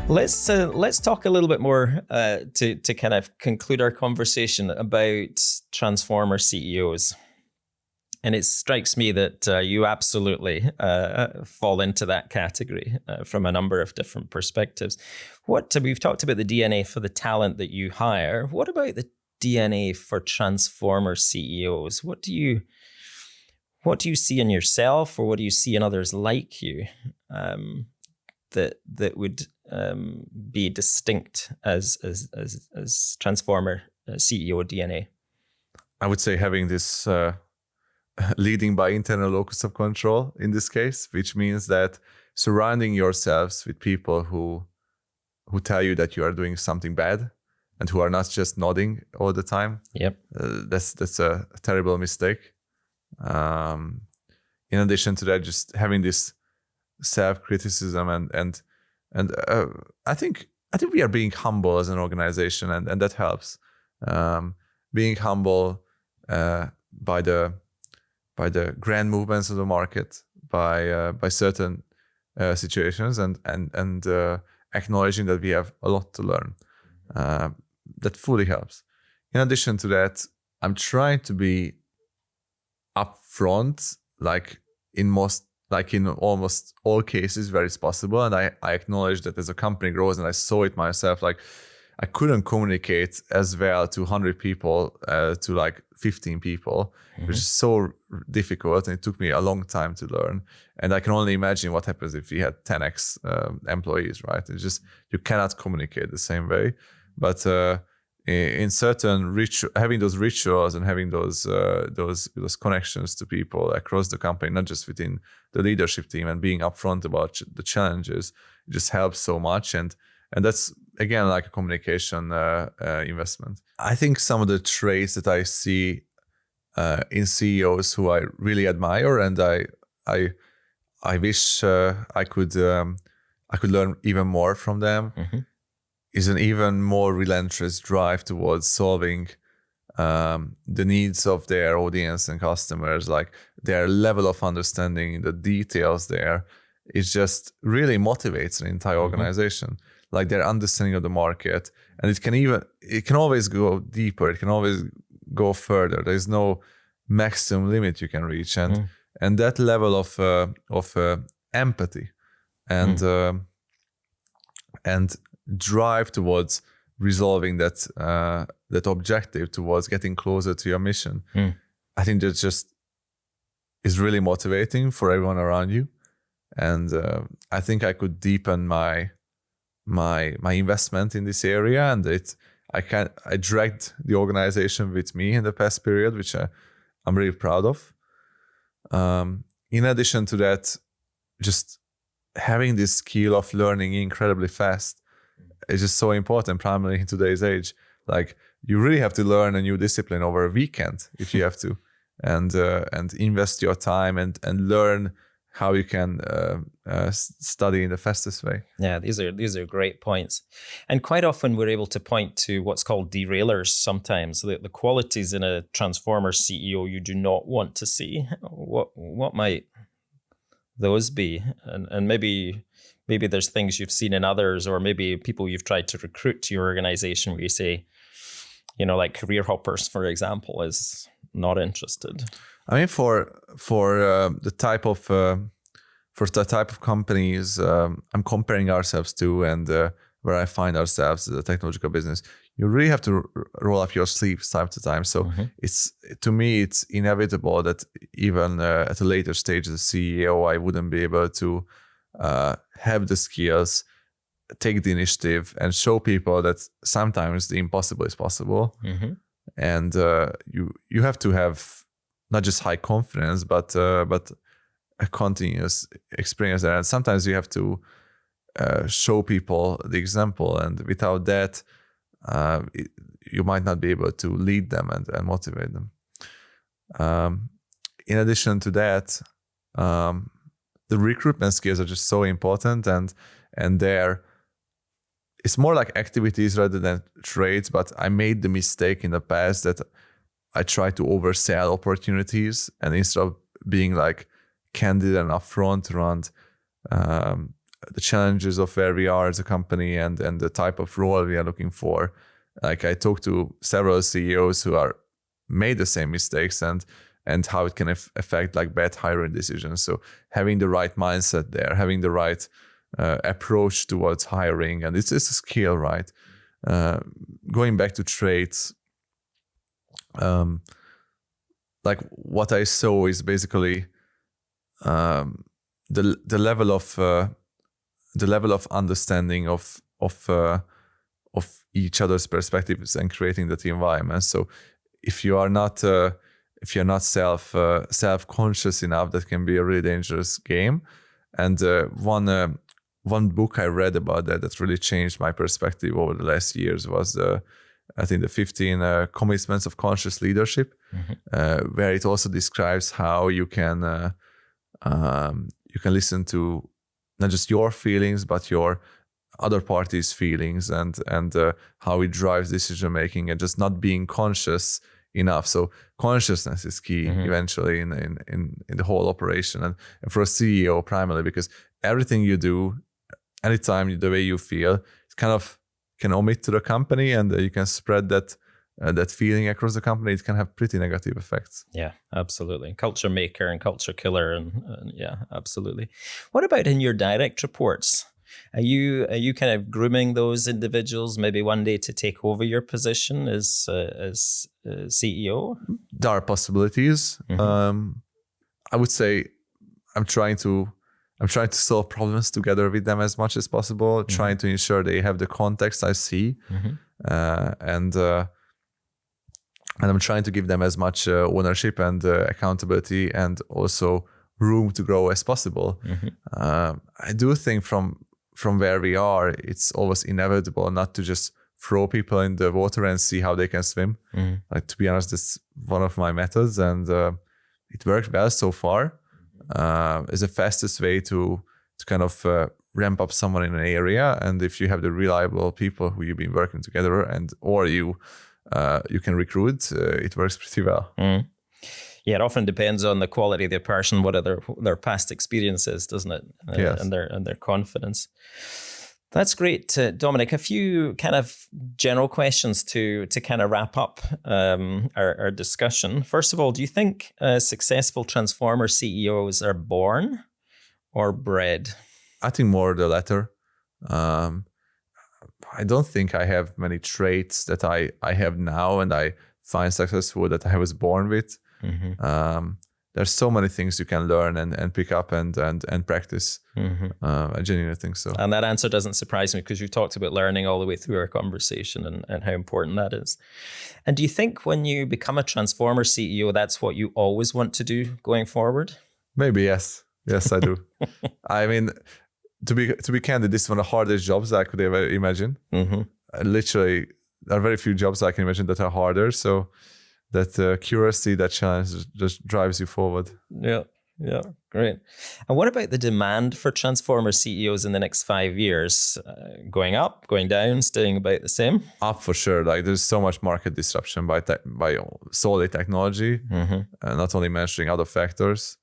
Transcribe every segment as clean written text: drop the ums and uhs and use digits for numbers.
Let's talk a little bit more to kind of conclude our conversation about transformer CEOs. And it strikes me that you absolutely fall into that category from a number of different perspectives. We've talked about the DNA for the talent that you hire. What about the DNA for transformer CEOs? What do you see in yourself, or what do you see in others like you that would be distinct as transformer CEO DNA? I would say having this leading by internal locus of control in this case, which means that surrounding yourselves with people who tell you that you are doing something bad and who are not just nodding all the time. Yep. That's a terrible mistake. In addition to that, just having this self-criticism and I think we are being humble as an organization, and that helps. Being humble by the grand movements of the market, by certain situations, and acknowledging that we have a lot to learn. That fully helps. In addition to that, I'm trying to be upfront, like in almost all cases where it's possible. And I acknowledge that as a company grows, and I saw it myself, like I couldn't communicate as well to 100 people to like 15 people, which is so difficult. And it took me a long time to learn. And I can only imagine what happens if we had 10x employees, right? It's just, you cannot communicate the same way. But in certain having those rituals and having those connections to people across the company, not just within the leadership team, and being upfront about the challenges, it just helps so much. And that's, again, like a communication investment. I think some of the traits that I see in CEOs who I really admire, and I wish I could learn even more from them, is an even more relentless drive towards solving the needs of their audience and customers. Like their level of understanding, the details there, it just really motivates an entire organization. Like their understanding of the market, and it can always go deeper. It can always go further. There's no maximum limit you can reach, and that level of empathy and drive towards resolving that objective, towards getting closer to your mission. I think that just is really motivating for everyone around you, and I think I could deepen my investment in this area, and I dragged the organization with me in the past period, which I'm really proud of. In addition to that, just having this skill of learning incredibly fast is just so important, primarily in today's age. Like you really have to learn a new discipline over a weekend if you have to, and invest your time and learn how you can study in the fastest way. Yeah, these are great points. And quite often we're able to point to what's called derailers sometimes, the qualities in a transformer CEO you do not want to see. What might those be? And maybe there's things you've seen in others, or maybe people you've tried to recruit to your organization where you say, like career hoppers, for example, is not interested. I mean, for the type of companies I'm comparing ourselves to, and where I find ourselves as a technological business, you really have to roll up your sleeves time to time. So to me, it's inevitable that even at a later stage as a CEO, I wouldn't be able to have the skills, take the initiative, and show people that sometimes the impossible is possible. And you have to have not just high confidence, but a continuous experience there. And sometimes you have to show people the example, and without that, you might not be able to lead them and motivate them. In addition to that, the recruitment skills are just so important, and it's more like activities rather than traits. But I made the mistake in the past that I tried to oversell opportunities, and instead of being like candid and upfront around the challenges of where we are as a company and the type of role we are looking for. Like I talked to several CEOs who are made the same mistakes and how it can affect like bad hiring decisions. So having the right mindset there, having the right approach towards hiring, and it's a skill, right? Going back to traits, like what I saw is basically the level of understanding of each other's perspectives and creating that environment. So if you're not self-conscious enough, that can be a really dangerous game. And one book I read about that really changed my perspective over the last years was I think the 15 commitments of conscious leadership, where it also describes how you can listen to not just your feelings but your other parties' feelings and how it drives decision making, and just not being conscious enough. So consciousness is key eventually in the whole operation, and for a CEO primarily, because everything you do, anytime the way you feel, it kind of can omit to the company, and you can spread that feeling across the company. It can have pretty negative effects. Yeah, absolutely. Culture maker and culture killer, and yeah, absolutely. What about in your direct reports? Are you kind of grooming those individuals maybe one day to take over your position as CEO? There are possibilities. I would say I'm trying to solve problems together with them as much as possible, trying to ensure they have the context I see, and I'm trying to give them as much ownership and accountability, and also room to grow as possible. I do think from where we are, it's always inevitable not to just throw people in the water and see how they can swim. Like, to be honest, that's one of my methods, and it worked well so far. It's the fastest way to kind of ramp up someone in an area, and if you have the reliable people who you've been working together or you can recruit, it works pretty well. Yeah, it often depends on the quality of the person, what their past experience is, doesn't it? Yes. And their confidence. That's great, Dominik. A few kind of general questions to kind of wrap up our discussion. First of all, do you think successful transformer CEOs are born or bred? I think more the latter. I don't think I have many traits that I have now and I find successful that I was born with. There's so many things you can learn and pick up and practice. I genuinely think so. And that answer doesn't surprise me, because you talked about learning all the way through our conversation and how important that is. And do you think when you become a transformer CEO, that's what you always want to do going forward? Maybe, yes. Yes, I do. I mean, to be candid, this is one of the hardest jobs I could ever imagine. Literally, there are very few jobs I can imagine that are harder. So that curiosity, that challenge just drives you forward. Yeah, great. And what about the demand for transformer CEOs in the next 5 years? Going up, going down, staying about the same? Up for sure. Like, there's so much market disruption by solely technology, not only mentioning other factors.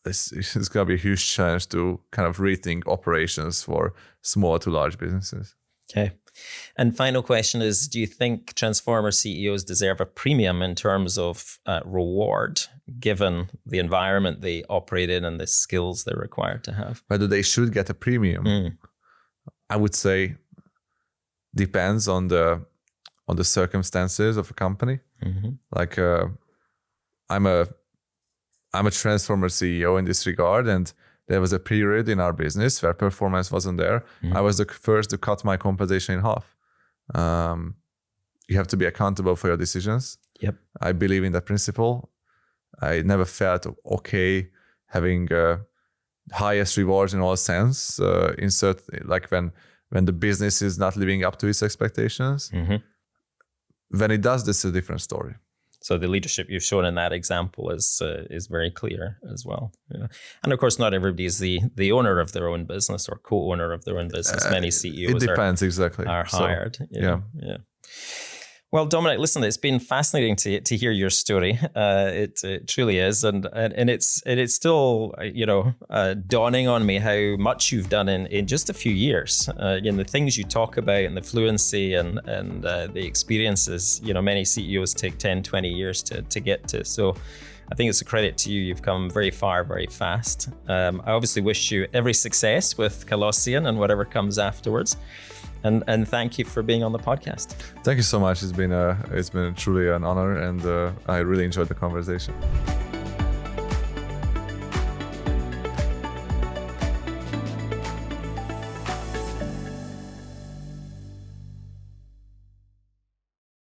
It's going to be a huge challenge to kind of rethink operations for small to large businesses. Okay. And final question is, do you think transformer CEOs deserve a premium in terms of reward, given the environment they operate in and the skills they're required to have? Whether they should get a premium, I would say depends on the circumstances of a company. Like, I'm a transformer CEO in this regard, and there was a period in our business where performance wasn't there. I was the first to cut my compensation in half. You have to be accountable for your decisions. Yep. I believe in that principle. I never felt okay having highest rewards in all sense. Like when the business is not living up to its expectations. When it does, this is a different story. So the leadership you've shown in that example is very clear as well. Yeah. And of course, not everybody is the owner of their own business or co-owner of their own business. Many CEOs exactly. are hired. Yeah. Well, Dominik, listen, it's been fascinating to hear your story. It truly is, and it's still dawning on me how much you've done in just a few years. The things you talk about and the fluency and the experiences. Many CEOs take 10, 20 years to get to. So I think it's a credit to you. You've come very far, very fast. I obviously wish you every success with Colossian and whatever comes afterwards. And thank you for being on the podcast. Thank you so much. It's been truly an honor, and I really enjoyed the conversation.